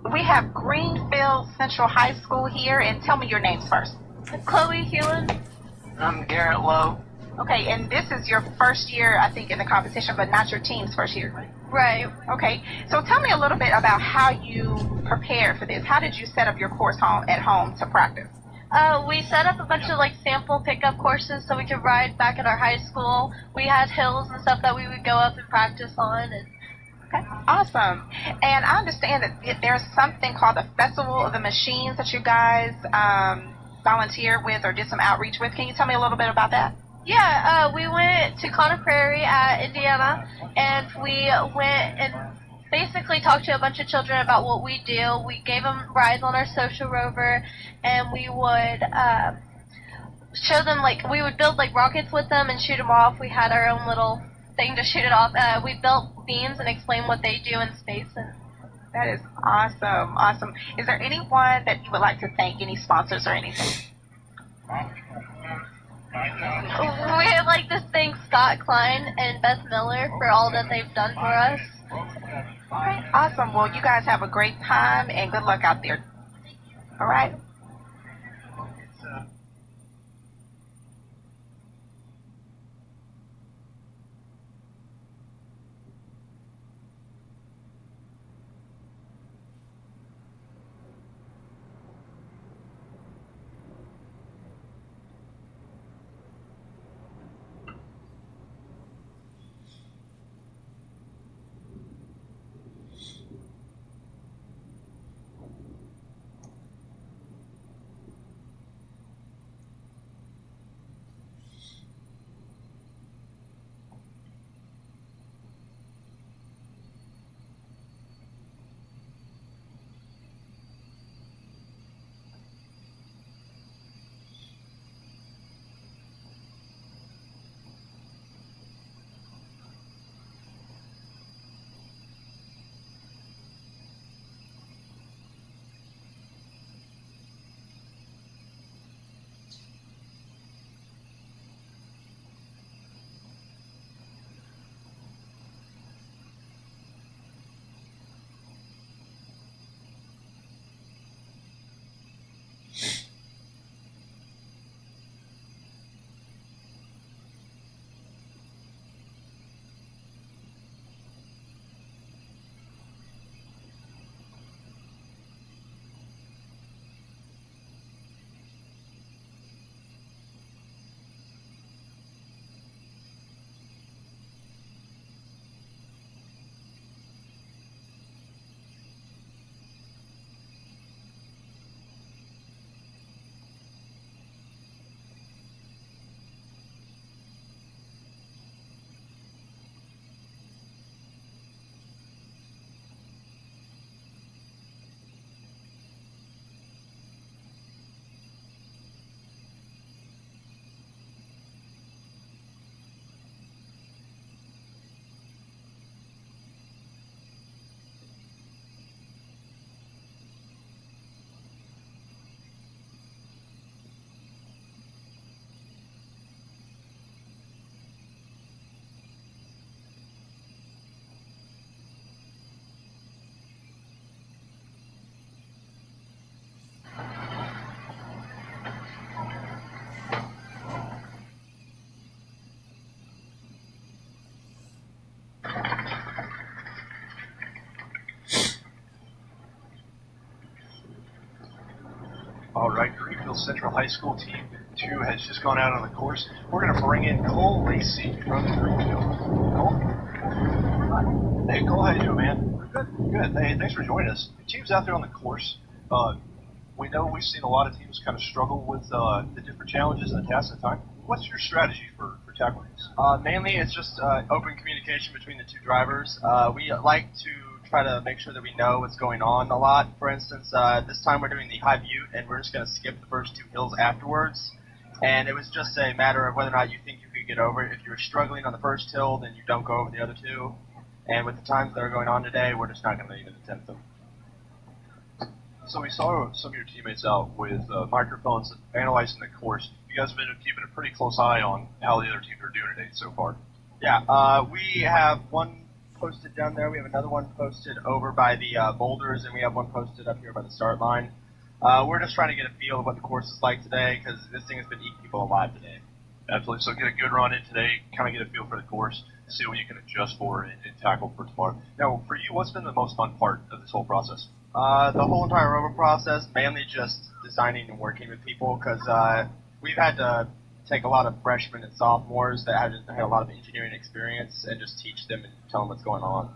We have Greenfield Central High School here, and tell me your names first. Chloe Hewlin. I'm Garrett Lowe. Okay, and this is your first year, I think, in the competition, but not your team's first year. Right. Okay, so tell me a little bit about how you prepared for this. How did you set up your course at home to practice? We set up a bunch of sample pickup courses so we could ride back at our high school. We had hills and stuff that we would go up and practice on. Okay, awesome. And I understand that there's something called the Festival of the Machines that you guys volunteered with or did some outreach with. Can you tell me a little bit about that? Yeah, we went to Connor Prairie at Indiana, and we went and basically talked to a bunch of children about what we do. We gave them rides on our social rover, and we would show them, we would build rockets with them and shoot them off. We had our own little thing to shoot it off. We built beams and explained what they do in space. That is awesome, awesome. Is there anyone that you would like to thank, any sponsors or anything? We'd like to thank Scott Klein and Beth Miller for all that they've done for us. Okay, awesome. Well, you guys have a great time and good luck out there. All right? All right, Greenfield Central High School Team 2 has just gone out on the course. We're going to bring in Cole Lacey from Greenfield. Cole? Hey, Cole, how you doing, man? Good. Good. Hey, thanks for joining us. The team's out there on the course. We know we've seen a lot of teams kind of struggle with the different challenges and the tasks at time. What's your strategy for tackling this? Mainly, it's just open communication between the two drivers. We like to try to make sure that we know what's going on a lot. For instance, this time we're doing the high butte, and we're just going to skip the first two hills afterwards. And it was just a matter of whether or not you think you could get over it. If you're struggling on the first hill, then you don't go over the other two. And with the times that are going on today, we're just not going to even attempt them. So we saw some of your teammates out with microphones analyzing the course. You guys have been keeping a pretty close eye on how the other teams are doing today so far. Yeah, we have one posted down there. We have another one posted over by the boulders, and we have one posted up here by the start line. We're just trying to get a feel of what the course is like today, because this thing has been eating people alive today. Absolutely. So get a good run in today, kind of get a feel for the course, see what you can adjust for and tackle for tomorrow. Now, for you, what's been the most fun part of this whole process? The whole entire rover process, mainly just designing and working with people, because we've had to take a lot of freshmen and sophomores that haven't had a lot of engineering experience and just teach them and tell them what's going on.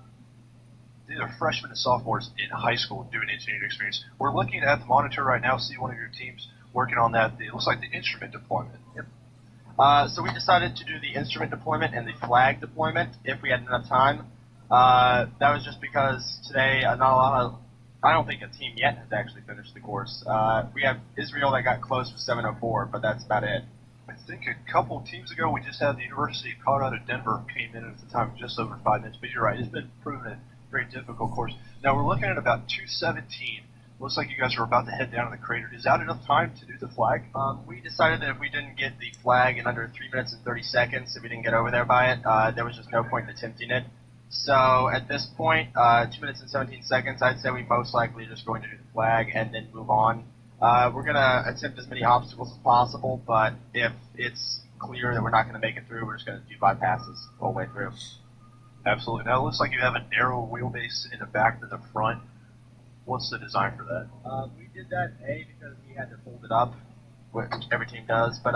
These are freshmen and sophomores in high school doing engineering experience. We're looking at the monitor right now, see one of your teams working on that. It looks like the instrument deployment. Yep. So we decided to do the instrument deployment and the flag deployment if we had enough time. That was just because today I don't think a team yet has actually finished the course. We have Israel that got close with 7:04, but that's about it. I think a couple of teams ago we just had the University of Colorado Denver came in at the time just over 5 minutes. But you're right, it's been proven a very difficult course. Now we're looking at about 2:17. Looks like you guys are about to head down to the crater. Is that enough time to do the flag? We decided that if we didn't get the flag in under 3 minutes and 30 seconds, if we didn't get over there by it, there was just no point in attempting it. So at this point, 2 minutes and 17 seconds, I'd say we most likely are just going to do the flag and then move on. We're going to attempt as many obstacles as possible, but if it's clear that we're not going to make it through, we're just going to do bypasses the whole way through. Absolutely. Now it looks like you have a narrow wheelbase in the back to the front. What's the design for that? We did that, because we had to fold it up, which every team does, but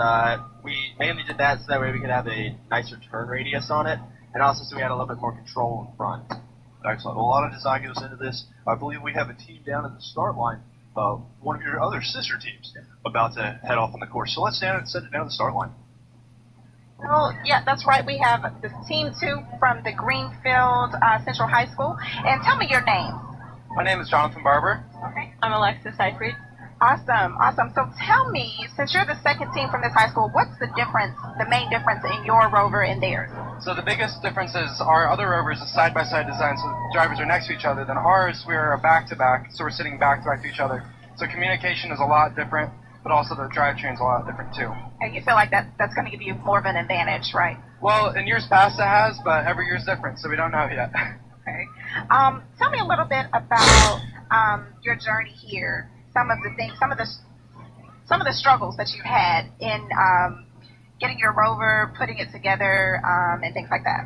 we mainly did that so that way we could have a nicer turn radius on it, and also so we had a little bit more control in front. Excellent. Well, a lot of design goes into this. I believe we have a team down at the start line, one of your other sister teams, about to head off on the course. So let's stand and set it down at the start line. Well, yeah, that's right. We have this team 2 from the Greenfield Central High School. And tell me your name. My name is Jonathan Barber. Okay. I'm Alexis Seifried. Awesome, awesome. So tell me, since you're the second team from this high school, what's the difference, the main difference in your rover and theirs? So the biggest difference is our other rover is a side-by-side design, so the drivers are next to each other. Then ours, we're a back-to-back, so we're sitting back-to-back to each other. So communication is a lot different, but also the drivetrain's a lot different too. And you feel like that's going to give you more of an advantage, right? Well, in years past it has, but every year's different, so we don't know yet. Okay. Tell me a little bit about your journey here. Some of the things, some of the struggles that you've had in getting your rover, putting it together, and things like that.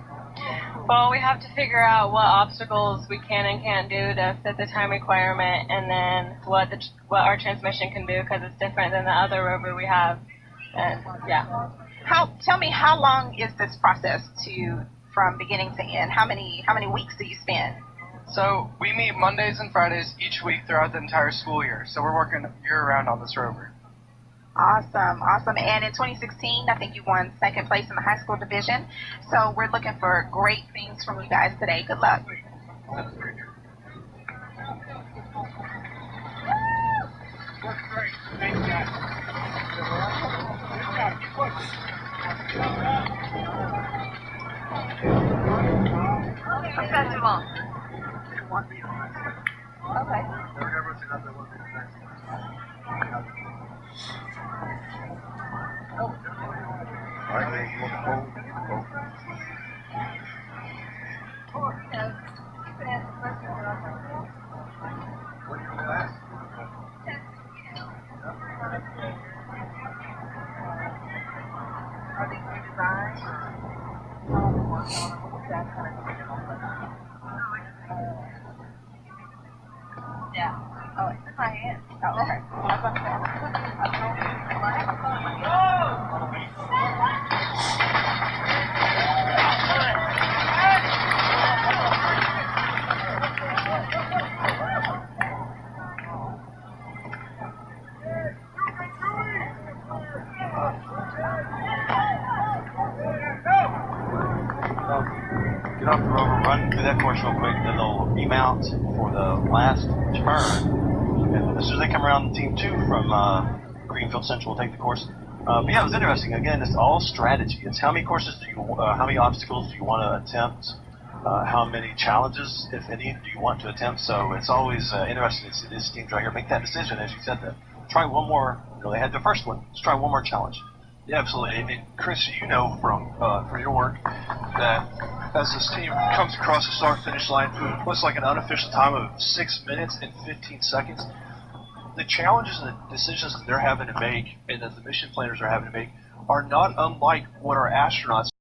Well, we have to figure out what obstacles we can and can't do to fit the time requirement, and then what our transmission can do, because it's different than the other rover we have. And yeah. Tell me, how long is this process from beginning to end? How many weeks do you spend? So we meet Mondays and Fridays each week throughout the entire school year. So we're working year-round on this rover. Awesome, awesome. And in 2016, I think you won second place in the high school division. So we're looking for great things from you guys today. Good luck. That's great. That's great. Thanks, guys. Festival. Okay. Yeah. Oh, it's in my hand. Oh, okay. Get off the rover, run through that course real quick, then they'll remount for the last turn. And as soon as they come around, team 2 from Greenfield Central will take the course. But yeah, it was interesting. Again, it's all strategy. It's how many courses how many obstacles do you want to attempt? How many challenges, if any, do you want to attempt? So it's always interesting to see these teams right here make that decision, as you said, that try one more. They had the first one. Let's try one more challenge. Yeah, absolutely. And Chris, you know from your work that as this team comes across the start-finish line, looks like an unofficial time of 6 minutes and 15 seconds. The challenges and the decisions that they're having to make and that the mission planners are having to make are not unlike what our astronauts